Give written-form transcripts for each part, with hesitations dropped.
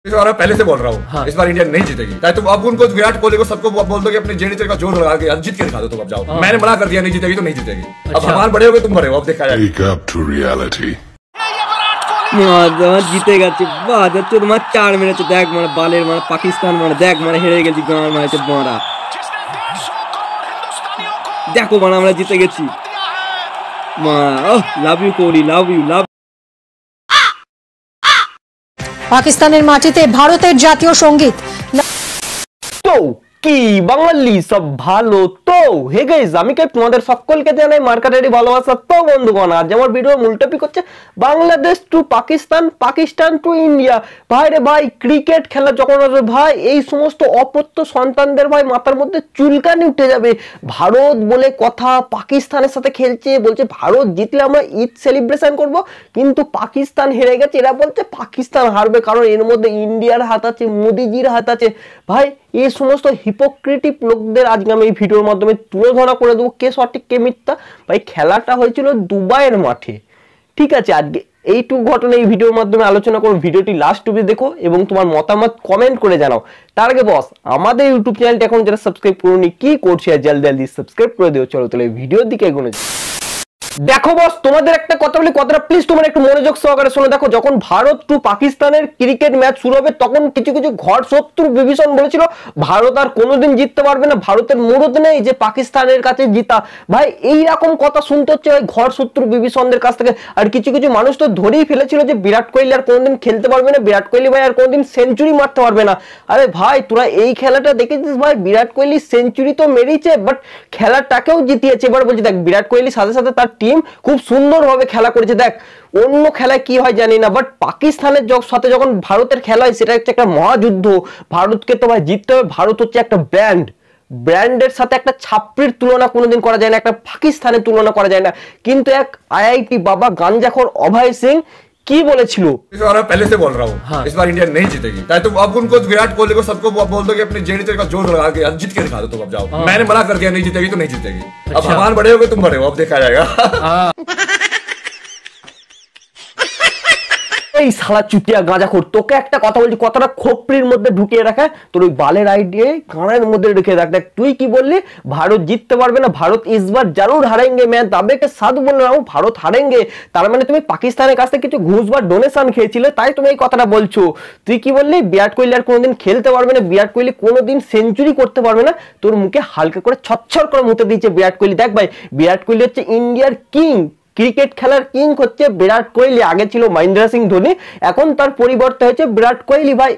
इस बार मैं पहले से बोल रहा हूँ। हाँ। इस बार इंडिया नहीं जीतेगी। चाहे तुम अब उनको विराट कोहली को सबको बोल दो कि अपने जेडीसी का जोर लगा के जीत के दिखा दो। तुम अब जाओ। हाँ। मैंने मना कर दिया नहीं जीतेगी तो नहीं जीतेगी। अच्छा। अब भगवान बड़े हो गए, तुम बड़े हो, अब देखा जाएगा। জিতে গেছে তোমার 4 মিনিটে দেখ মানে বালের মানে পাকিস্তান মানে দেখ মানে হেরে গেছি গান মারছে বড়া দেখো মানে আমরা জিতে গেছি মা love you Kohli love you love পাকিস্তানের মাটিতে ভারতের জাতীয় সঙ্গীত তো কি বাঙালি সব ভালো তো হে গাইস আমি কে তোমাদের সকলকে জানাই মার্কাটারি ভালোবাসা তো বন্ধুগণ আজ আমার ভিডিও মূল টপিক হচ্ছে Bangladesh to Pakistan Pakistan to India ভাই রে ভাই ক্রিকেট খেলা যখন আসবে ভাই এই সমস্ত অপত্য সন্তানদের ভাই মাথার মধ্যে চুলকানি উঠে যাবে ভারত বলে কথা পাকিস্তানের সাথে খেলছে বলছে ভারত জিতলে আমরা ঈদ সেলিব্রেশন করব কিন্তু পাকিস্তান হেরে গেছে এরা বলছে পাকিস্তান হারবে কারণ এর মধ্যে ইন্ডিয়ার হাত আছে মোদিজির হাত আছে ভাই এই সমস্ত হিপোক্রেটিক লোকদের আজকে আমি এই ভিডিওর মাধ্যমে তুলে ধরা করে দেবো কে সঠিক কে মিথ্যা ভাই খেলাটা হয়েছিল দুবাইয়ের মাঠে ঠিক আছে আজকে এইটুকু ঘটনা এই ভিডিওর মাধ্যমে আলোচনা করো ভিডিওটি লাস্ট অবধি দেখো এবং তোমার মতামত কমেন্ট করে জানাও তার আগে বস আমাদের ইউটিউব চ্যানেলটা এখন যারা সাবস্ক্রাইব করোনি কি করছি আর জলদি সাবস্ক্রাইব করে দিও চলো তাহলে ভিডিওর দিকে এগোনো যাক দেখো বস তোমাদের একটা কথা বলি কথাটা প্লিজ তোমরা একটু মনোযোগ সহকারে শোনো দেখো যখন ভারত টু পাকিস্তানের ক্রিকেট ম্যাচ শুরু হবে তখন কিছু কিছু ঘর শত্রু বিভীষণ বলেছিল ভারত আর কোনোদিন জিততে পারবে না ভারতের মুরুদ নেই যে পাকিস্তানের কাছে জিতা ভাই এইরকম কথা শুনতে হচ্ছে ওই ঘর শত্রু বিভীষণদের কাছ থেকে আর কিছু কিছু মানুষ তো ধরেই ফেলেছিল যে বিরাট কোহলি আর কোনোদিন খেলতে পারবে না বিরাট কোহলি ভাই আর কোনোদিন সেঞ্চুরি মারতে পারবে না আরে ভাই তোরা এই খেলাটা দেখেছিস ভাই বিরাট কোহলি সেঞ্চুরি তো মেরেছে বাট খেলাটাকেও জিতিয়েছে এবার বলছি দেখ বিরাট কোহলির সাথে সাথে তার টিম খুব সুন্দরভাবে খেলা করেছে দেখ অন্য খেলায় কি হয় জানি না বাট পাকিস্তানের সাথে যখন ভারতের খেলা হয় সেটা হচ্ছে একটা মহাযুদ্ধ ভারতকে তো ভাই জিততে হবে ভারত হচ্ছে একটা ব্র্যান্ডের সাথে একটা ছাপড়ির তুলনা কোনোদিন করা যায় না একটা পাকিস্তানের তুলনা করা যায় না কিন্তু এক আইআইটি বাবা গাंजाखोर অভয় সিং কি বলেছিল इस बार मैं पहले से बोल रहा हूँ। हाँ। इस बार इंडिया नहीं जीतेगी चाहे तुम अब उनको विराट कोहली को सबको बोल दो कि अपने जेडीसी का जोर लगा के जीत के दिखा दो। तुम अब जाओ। हाँ। मैंने मना कर दिया नहीं जीतेगी तो नहीं जीतेगी। अच्छा। अब भगवान बड़े हो गए, तुम बड़े हो, अब देखा जाएगा। এই শালা চুতিয়া গাঁজাখোর তোকে একটা কথা বলছি কথাটা খোপড়ির মধ্যে ঢুকিয়ে রাখা তোর ওই বালের আইডিয়া কানের মধ্যে রেখে রাখ দেখ তুই কি বললি ভারত জিততে পারবে না ভারত इस बार जरूर हारेंगे मैं दावे के साथ बोल रहा हूं ভারত হারেঙ্গে তার মানে তুমি পাকিস্তানের কাছ থেকে কিছু ঘুষ বা ডোনেশন খেয়েছিলে তাই তুমি এই কথাটা বলছো তুই কি বললি বিরাট কোহলি আর কোনোদিন খেলতে পারবে না বিরাট কোহলি কোনোদিন সেঞ্চুরি করতে পারবে না তোর মুখে হালকা করে ছচ্ছর করে মুতে দিয়েছে বিরাট কোহলি দেখ ভাই বিরাট কোহলি হচ্ছে ইন্ডিয়ার কিং ক্রিকেট খেলার কিং হচ্ছে বিরাট কোহলি আগে ছিল মহেন্দ্র সিং ধোনি এখন তার পরিবর্তে হয়েছে বিরাট কোহলি ভাই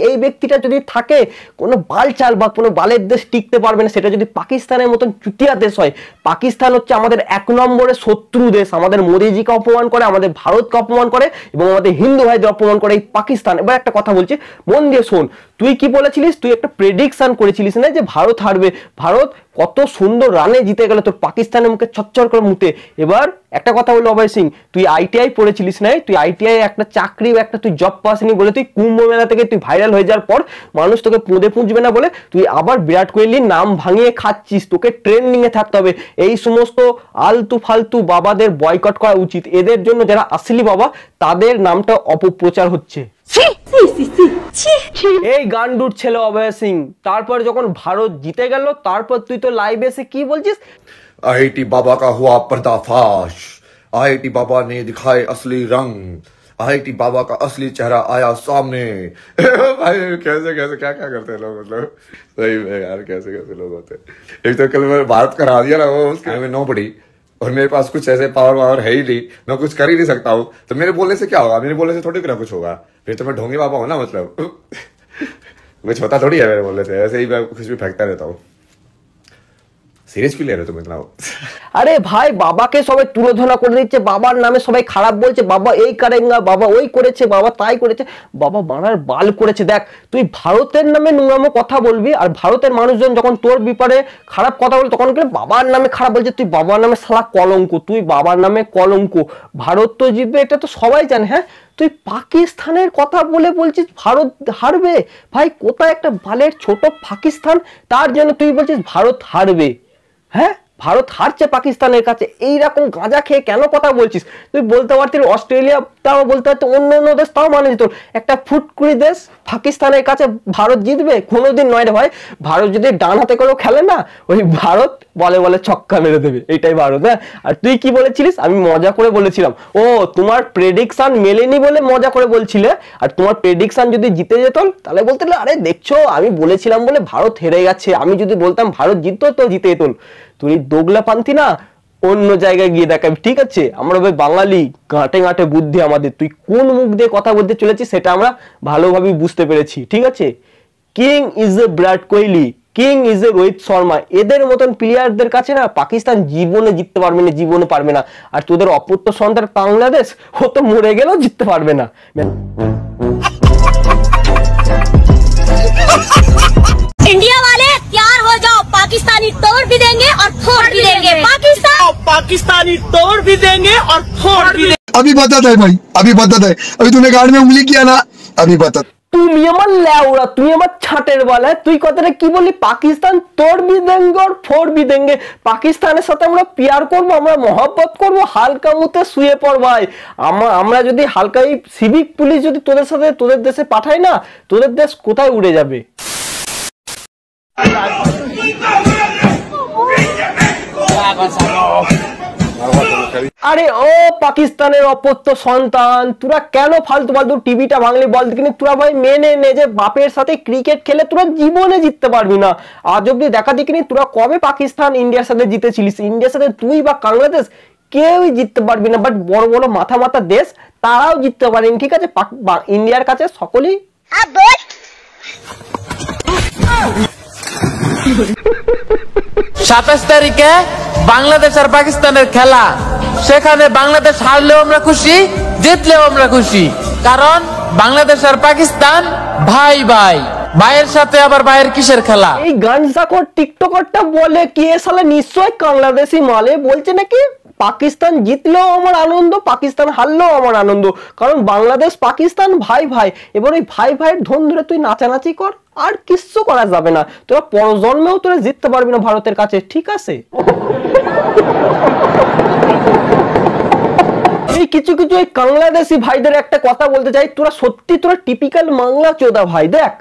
এই ব্যক্তিটা যদি থাকে কোনো বালচাল বা কোনো বালের দেশ টিকতে পারবে না সেটা যদি পাকিস্তানের মতন চুতিয়া দেশ হয় পাকিস্তান হচ্ছে আমাদের এক নম্বরে শত্রু দেশ আমাদের মোদিজিকে অপমান করে আমাদের ভারতকে অপমান করে এবং আমাদের হিন্দু ভাইদের অপমান করে এই পাকিস্তান এবার একটা কথা বলছি মন দিয়ে শোন তুই কি বলেছিলিস তুই একটা প্রেডিকশন করেছিলিস না যে ভারত হারবে ভারত কত সুন্দর রানে জিতে গেল তোর পাকিস্তানের মুখে ছচ্ছর করে মুতে এবার একটা কথা বললো অভয় সিং তুই আইটিআই পড়েছিলিস না তুই আইটিআই একটা চাকরি একটা তুই জব পাসনি বলে তুই কুম্ভ মেলা থেকে তুই ভাইরাল হয়ে যাওয়ার পর মানুষ তোকে পুঁদে পুঁজবে না বলে তুই আবার বিরাট কোহলির নাম ভাঙিয়ে খাচ্ছিস তোকে ট্রেন্ডিং এ থাকতে হবে এই সমস্ত আলতু ফালতু বাবাদের বয়কট করা উচিত এদের জন্য যারা আসলি বাবা তাদের নামটা অপপ্রচার হচ্ছে এই গান্ডুর ছেলে অভয় সিং তারপর যখন ভারত জিতে গেল তারপর তুই তো লাইভে এসে কি বলছিস आईआईटी बाबा का हुआ पर्दाफाश आईआईटी बाबा ने दिखाए असली रंग आईआईटी बाबा का असली चेहरा आया सामने भाई कैसे कैसे क्या क्या करते हैं लोग मतलब सही में यार कैसे कैसे लोग होते हैं एक तो कल मैं भारत करा दिया ना वो उसके में नो पड़ी और मेरे पास कुछ ऐसे पावर है ही नहीं मैं कुछ कर ही नहीं सकता हूँ तो मेरे बोलने से क्या होगा मेरे बोलने से थोड़ी कुछ होगा फिर तो मैं ढोंगी बाबा हूँ ना मतलब कुछ होता थोड़ी है मेरे बोलने से ऐसे ही मैं कुछ भी फेंकता रहता हूँ সিরিয়াস কি লেরে তুমি ইতনা আরে ভাই বাবাকে সবাই তুলোধনা করে দিচ্ছে বাবার নামে সবাই খারাপ বলছে বাবা এই করেঙ্গা বাবা ওই করেছে বাবা তাই করেছে বাবা বানার বাল করেছে দেখ তুই ভারতের নামে নোংরামো কথা বলবি আর ভারতের মানুষজন যখন তোর ব্যাপারে খারাপ কথা বলে তখন কি বাবার নামে খারাপ বলছে তুই বাবার নামে শালা কলঙ্ক তুই বাবার নামে কলঙ্ক ভারত তো জিতবে এটা তো সবাই জানে হ্যাঁ তুই পাকিস্তানের কথা বলে বলছিস ভারত হারবে ভাই কোথায় একটা বালের ছোট পাকিস্তান তার জন্য তুই বলছিস ভারত হারবে হ্যাঁ ভারত হারছে পাকিস্তানের কাছে, এইরকম গাঁজা খেয়ে কেন কথা বলছিস? তুই বলতে পারতিস অস্ট্রেলিয়া, তাও বলতে পারতি অন্য অন্য দেশ, তাও মানে যেত। একটা ফুটকুড়ি দেশ পাকিস্তানের কাছে ভারত জিতবে? কোনোদিন নয় রে ভাই। ভারত যদি ডান হাতে করেও খেলে না, ওই ভারত বলে বলে ছক্কা মেরে দেবে, এটাই ভারত। হ্যাঁ, আর তুই কি বলেছিলিস? আমি মজা করে বলেছিলাম। ও, তোমার প্রেডিকশন মেলেনি বলে মজা করে বলছিলে, আর তোমার প্রেডিকশন যদি জিতে যেত তাহলে বলতে আরে দেখছো আমি বলেছিলাম বলে ভারত হেরে গেছে, আমি যদি বলতাম ভারত জিততো তো জিতে যেত। তুই দোগলা পান্তি না, অন্য জায়গায় গিয়ে দেখাবি, ঠিক আছে? আমরা ভাই বাঙালি, গাঁটে গাঁটে বুদ্ধি আমাদের। তুই কোন মুখ দিয়ে কথা বলতে চলেছিস সেটা আমরা ভালোভাবে বুঝতে পেরেছি, ঠিক আছে? King is a Virat Kohli, king is a Rohit Sharma, এদের মতন প্লেয়ারদের কাছে না পাকিস্তান জীবনে জিততে পারবে না, জীবনে পারবে না। আর তোদের অপত্য সন্তান বাংলাদেশ, ও তো মরে গেলেও জিততে পারবে না। इंडिया वाले तैयार हो जाओ, पाकिस्तानी तोड़ भी देंगे और फोड़ भी देंगे। पाकिस्तानी तोड़ भी देंगे और फोड़ भी देंगे। अभी बता दे भाई, अभी बता दे, अभी तूने गाड़ में उंगली किया ना, अभी बता। তুমি আমার লেউড়া, তুমি আমার ছাটের বেলা, তুই কথাটা কি বললি? পাকিস্তান তোড় भी देंगे और फोड़ भी देंगे। পাকিস্তানের সাথে আমরা পিয়ার করব, আমরা মহব্বত করব, হালকা মুতে শুয়ে পড় ভাই। আমরা যদি হালকা এই সিভিক পুলিশ যদি তোদের সাথে তোদের দেশে পাঠায় না, তোদের দেশ কোথায় উড়ে যাবে। আরে ও পাকিস্তানের অপত্য সন্তান, তোরা কেন ফালতু ফালতু টিভিটা ভাঙলি বল? কিন্তু তোরা ভাই মেনে নে যে বাপের সাথে ক্রিকেট খেলে তোরা জীবনে জিততে পারবি না। আজ অব্দি দেখা দেখিনি তোরা কবে পাকিস্তান ইন্ডিয়ার সাথে জিতেছিলিস? ইন্ডিয়ার সাথে তুই বা বাংলাদেশ কেউই জিততে পারবি না। বাট বড় বড় মাথা মাথা দেশ তারাও জিততে পারেনি, ঠিক আছে? ইন্ডিয়ার কাছে সকলেই 27 তারিখে বাংলাদেশ আর পাকিস্তানের খেলা, সেখানে বাংলাদেশ হারলেও আমরা খুশি, জিতলেও আমরা খুশি, কারণ বাংলাদেশ আর পাকিস্তান ভাই ভাই। ভাইয়ের সাথে আবার ভাইয়ের কিসের খেলা? এই গানজাকর টিকটকারটা বলে কি এ শালা নিশ্চয় বাংলাদেশি মালে বলছে নাকি পাকিস্তান জিতলেও আমার আনন্দ, পাকিস্তান হারলেও আমার আনন্দ, কারণ বাংলাদেশ পাকিস্তান ভাই ভাই। এবার ওই ভাই ভাইয়ের ধন ধরে তুই নাচানাচি কর, আর কিচ্ছু করা যাবে না। তোরা পরজন্মেও তোরা জিততে পারবি না ভারতের কাছে, ঠিক আছে? এই কিছু কিছু এই বাংলাদেশি ভাইদের একটা কথা বলতে চাই, তোরা সত্যি তোরা টিপিক্যাল বাংলা চোদা ভাই। দেখ,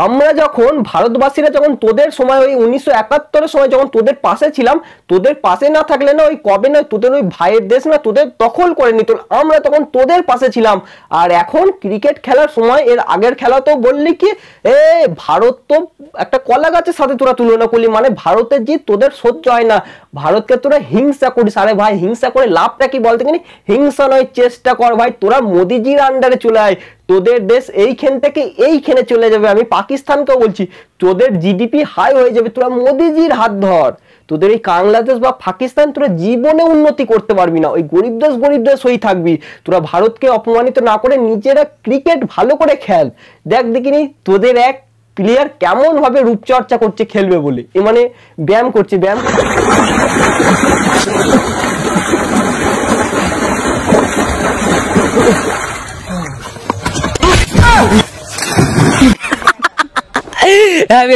আমরা যখন ভারতবাসীরা যখন তোদের সময় ওই 1971-এর সময় যখন তোদের পাশে ছিলাম, তোদের পাশে না থাকলে না ওই কবে নয় তোদের ওই ভাইয়ের দেশ না তোদের দখল করে নিত, আমরা তখন তোদের পাশে ছিলাম। আর এখন ক্রিকেট খেলার সময় এর আগের খেলা তো বললি কি এ ভারত তো একটা কলা গাছের সাথে তোরা তুলনা করলি, মানে ভারতের জিত তোদের সহ্য হয় না, ভারতকে তোরা হিংসা করিস। আরে ভাই হিংসা করে লাভটা কি বলতে গেলি? হিংসা নয়, চেষ্টা কর ভাই, তোরা মোদিজির আন্ডারে চলে আয়, তোদের দেশ এইখান থেকে এইখানে চলে যাবে। আমি পাকিস্তানকেও বলছি, তোদের জিডিপি হাই হয়ে যাবে, তোরা মোদিজির হাত ধর। তোদের এই বাংলাদেশ বা পাকিস্তান তোরা জীবনে উন্নতি করতে পারবি না, ওই গরিব দেশ হয়ে থাকবি। তোরা ভারতকে অপমানিত না করে নিজেরা ক্রিকেট ভালো করে খেল। দেখ দেখিনি তোদের এক প্লেয়ার কেমন ভাবে রূপচর্চা করছে খেলবে বলে, এ মানে ব্যায়াম করছে, ব্যায়াম।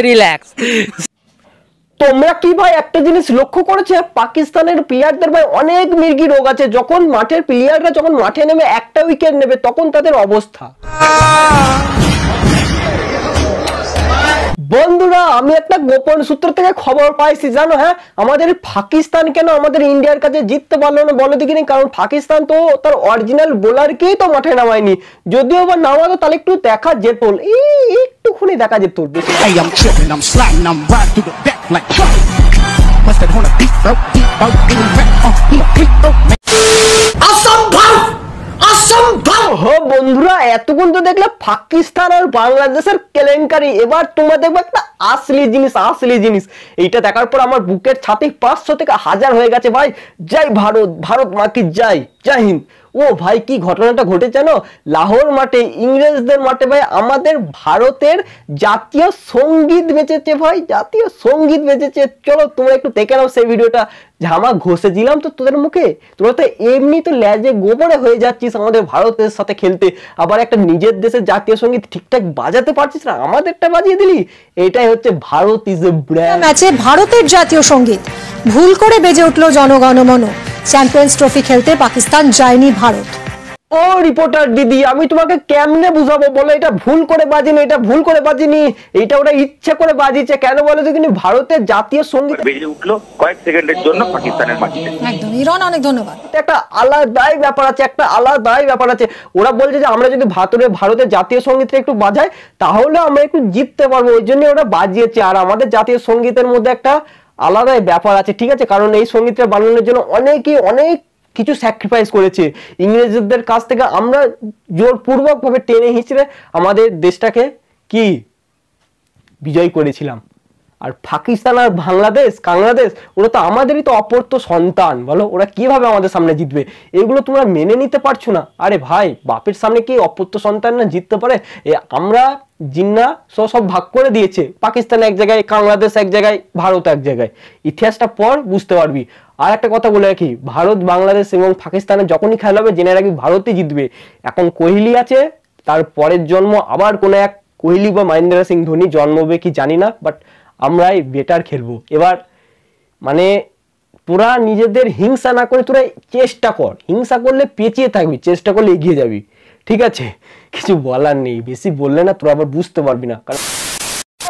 রিল্যাক্স। তোমরা কি ভাই একটা জিনিস লক্ষ্য করেছে, পাকিস্তানের প্লেয়ারদের ভাই অনেক মির্গি রোগ আছে। যখন মাঠের প্লেয়াররা যখন মাঠে নেমে একটা উইকেট নেবে তখন তাদের অবস্থা। বন্ধুরা, আমি একটা গোপন সূত্র থেকে খবর পাইছি জানো, হ্যাঁ, আমাদের পাকিস্তান কেন আমাদের ইন্ডিয়ার কাছে জিততে পারলো না বলো দেখিনি? কারণ পাকিস্তান তো তার অরিজিনাল বোলারকেই তো মাঠে নামায়নি, যদিও বা নামাতো তাহলে একটু দেখা যেত, একটুখানি দেখা যেত। Hey, I'm tripping, I'm sliding, I'm riding through the back like must have on a beat, bro, deep out in the back, বন্ধুরা, এতক্ষণ তো দেখলে পাকিস্তান আর বাংলাদেশের কেলেঙ্কারি, এবার তোমরা দেখবে একটা আসলি জিনিস। এইটা দেখার পর আমার বুকের ছাতি 500 থেকে 1000 হয়ে গেছে ভাই। জয় ভারত, ভারত মা কি জয়, জয় হিন্দ। ও ভাই কি ঘটনাটা ঘটেছে জানো? লাহোর মাঠে, ইংরেজদের মাঠে ভাই আমাদের ভারতের জাতীয় সঙ্গীত বেজেছে ভাই, জাতীয় সঙ্গীত বেজেছে। চলো তোমরা একটু দেখে নাও সেই ভিডিওটা। ঝামা ঘষে দিলাম তো তোদের মুখে, তোরা তো এমনি তো ল্যাজে গোবরে হয়ে যাচ্ছিস আমাদের ভারতের সাথে খেলতে, আবার একটা নিজের দেশের জাতীয় সঙ্গীত ঠিকঠাক বাজাতে পারছিস না, আমাদেরটা বাজিয়ে দিলি। এটাই হচ্ছে ভারত ইজ এ ব্র্যান্ড। ম্যাচে ভারতের জাতীয় সঙ্গীত ভুল করে বেজে উঠল জনগণমন। চ্যাম্পিয়ন্স ট্রফি খেলতে পাকিস্তান যায়নি ভারত। ও রিপোর্টার দিদি, আমি তোমাকে কেমনে বুঝাবো বলো? এটা ভুল করে বাজিনি, এটা ভুল করে বাজিনি, এটা ওরা ইচ্ছে করে বাজিছে। কেন বলো তো? কিন্তু ভারতের জাতীয় সঙ্গীত বেজে উঠলো কয়েক সেকেন্ডের জন্য পাকিস্তানের মাটিতে। একদম ইরন, অনেক ধন্যবাদ। একটা আলাদাই ব্যাপার আছে, একটা আলাদাই ব্যাপার আছে। ওরা বলছে যে আমরা যদি ভারতের জাতীয় সঙ্গীতটা একটু বাজাই তাহলে আমরা একটু জিততে পারবো, ওই জন্য ওরা বাজিয়েছে। আর আমাদের জাতীয় সঙ্গীতের মধ্যে একটা আলাদাই ব্যাপার আছে, ঠিক আছে? কারণ এই সঙ্গীতটা বানানোর জন্য অনেক কিছু স্যাক্রিফাইস করেছে ইংরেজদের কাছ থেকে। আমরা জোরপূর্বক ভাবে টেনে হিঁচড়ে আমাদের দেশটাকে কি বিজয় করেছিলাম। আর পাকিস্তান আর বাংলাদেশ ওরা তো আমাদেরই তো অপরত সন্তান, বলো ওরা কিভাবে আমাদের সামনে জিতবে? এগুলো তোমরা মেনে নিতে পারছো না। আরে ভাই, বাপের সামনে কি অপরত সন্তান না জিততে পারে? আমরা জিন্না সব ভাগ করে দিয়েছে, পাকিস্তান এক জায়গায়, বাংলাদেশ এক জায়গায়, ভারত এক জায়গায়। ইতিহাসটা পর বুঝতে পারবি। আর একটা কথা বলে রাখি, ভারত, বাংলাদেশ এবং পাকিস্তানে যখনই খেলা হবে জেনে রাখি ভারতই জিতবে। এখন কোহলি আছে, তার পরের জন্ম আবার কোনো এক কোহলি বা মহেন্দ্র সিং ধোনি জন্মবে কি জানি না, বাট আমরাই বেটার খেলবো এবার। মানে তোরা নিজেদের হিংসা না করে তোরা চেষ্টা কর, হিংসা করলে পেঁচিয়ে থাকবি, চেষ্টা করলে এগিয়ে যাবি, ঠিক আছে? কিছু বলার নেই, বেশি বললে না তোরা আবার বুঝতে পারবি না। কারণ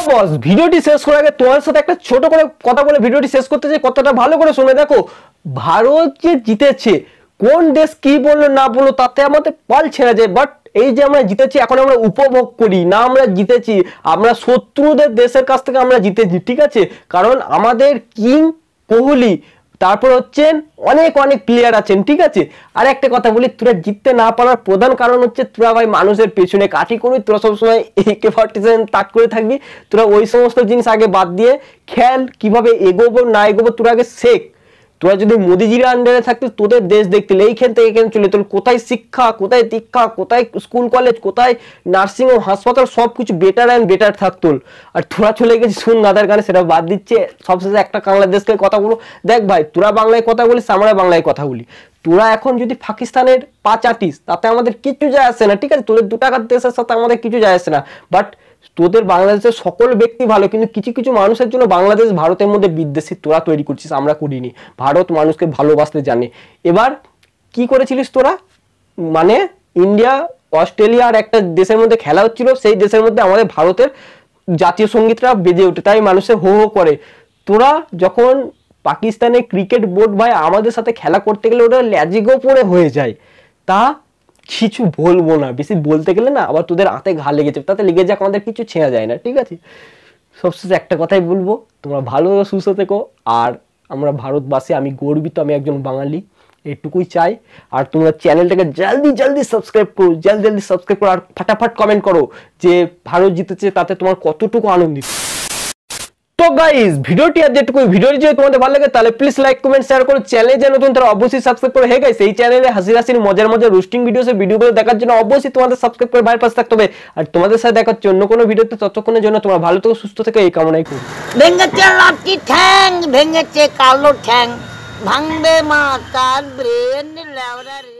বস, ভিডিওটি শেষ করার আগে তোমার সাথে একটা ছোট করে কথা বলে ভিডিওটি শেষ করতে চাই। কথাটা ভালো করে শুনে দেখো। ভারত যে জিতেছে, কোন দেশ কি বললো না বললো তাতে আমাদের পাল ছেড়ে যায়, বাট এই যে আমরা জিতেছি এখন আমরা উপভোগ করি না। আমরা জিতেছি, আমরা শত্রুদের দেশের কাছ থেকে আমরা জিতেছি, ঠিক আছে? কারণ আমাদের কিং কোহলি, তারপর হচ্ছেন অনেক প্লেয়ার আছেন, ঠিক আছে? আর একটা কথা বলি, তোরা জিততে না পারার প্রধান কারণ হচ্ছে তোরা ভাই মানুষের পেছনে কাঠি করবি, তোরা সবসময় AK-47 তাক করে থাকবি। তোরা ওই সমস্ত জিনিস আগে বাদ দিয়ে খেল, কিভাবে এগোবো না এগোবো তোরা আগে শেখ। তোরা যদি মোদিজির আন্ডারে থাকতে তোদের দেশ দেখতে এইখান থেকে এখানে চলে তোর কোথায় শিক্ষা, কোথায় দীক্ষা, কোথায় স্কুল কলেজ, কোথায় নার্সিং হোম হাসপাতাল, সবকিছু বেটার অ্যান্ড বেটার থাকতো। আর তোরা চলে গেছিস শুন গাদার গানে, সেটা বাদ দিচ্ছে। সবশেষে একটা বাংলাদেশকে কথা বলো, দেখ ভাই তোরা বাংলায় কথা বলিস, আমরা বাংলায় কথা বলি। তোরা এখন যদি পাকিস্তানের পা চাটিস তাতে আমাদের কিছু যায় আসে না, ঠিক আছে? তোদের 2 টাকার দেশের সাথে আমাদের কিছু যায় আসে না, বাট তোদের বাংলাদেশের সকল ব্যক্তি ভালো, কিন্তু কিছু মানুষের জন্য বাংলাদেশ ভারতের মধ্যে বিদ্বেষী তোরা তৈরি করছিস, আমরা করিনি। ভারত মানুষকে ভালোবাসতে জানে। এবার কি করেছিলিস তোরা? মানে ইন্ডিয়া, অস্ট্রেলিয়া আর একটা দেশের মধ্যে খেলা হচ্ছিল, সেই দেশের মধ্যে আমাদের ভারতের জাতীয় সঙ্গীতটা বেজে ওঠে, তাই মানুষে হো হো করে। তোরা যখন পাকিস্তানের ক্রিকেট বোর্ড ভাই আমাদের সাথে খেলা করতে গেলে ওটা ল্যাজিগো পরে হয়ে যায়, তা কিছু বলবো না, বেশি বলতে গেলে না আবার তোদের হাতে ঘা লেগেছে, তাতে লেগে যাক, আমাদের কিছু ছেঁড়া যায় না, ঠিক আছে? সবশেষে একটা কথাই বলবো, তোমরা ভালো সুস্থ থেকো। আর আমরা ভারতবাসী, আমি গর্বিত, আমি একজন বাঙালি, এটুকুই চাই। আর তোমরা চ্যানেলটাকে জলদি সাবস্ক্রাইব করো, জলদি সাবস্ক্রাইব করো, আর ফাটাফাট কমেন্ট করো যে ভারত জিতেছে তাতে তোমার কতটুকু আনন্দিত। তো গাইস, ভিডিওটি আর যেটুকু, ভিডিওটি যদি তোমাদের ভালো লাগে তাহলে প্লিজ লাইক কমেন্ট শেয়ার করো। চ্যানেলে যে নতুন তারা অবশ্যই সাবস্ক্রাইব করো। হে গাইস, এই চ্যানেলে হাসির মজার রোস্টিং ভিডিওগুলো দেখার জন্য অবশ্যই তোমাদের সাবস্ক্রাইব করে ভাইয়ের পাশে থাকতে হবে। আর তোমাদের সাথে দেখা হচ্ছে অন্য কোনো ভিডিওতে, ততক্ষণের জন্য তোমরা ভালো থেকো, সুস্থ থেকো, এই কামনাই করি। ভেঙেছে লাঠি ঠ্যাং, ভেঙেছে কালো ঠ্যাং, ভাঙবে মা তার ব্রেন লেওরা রে।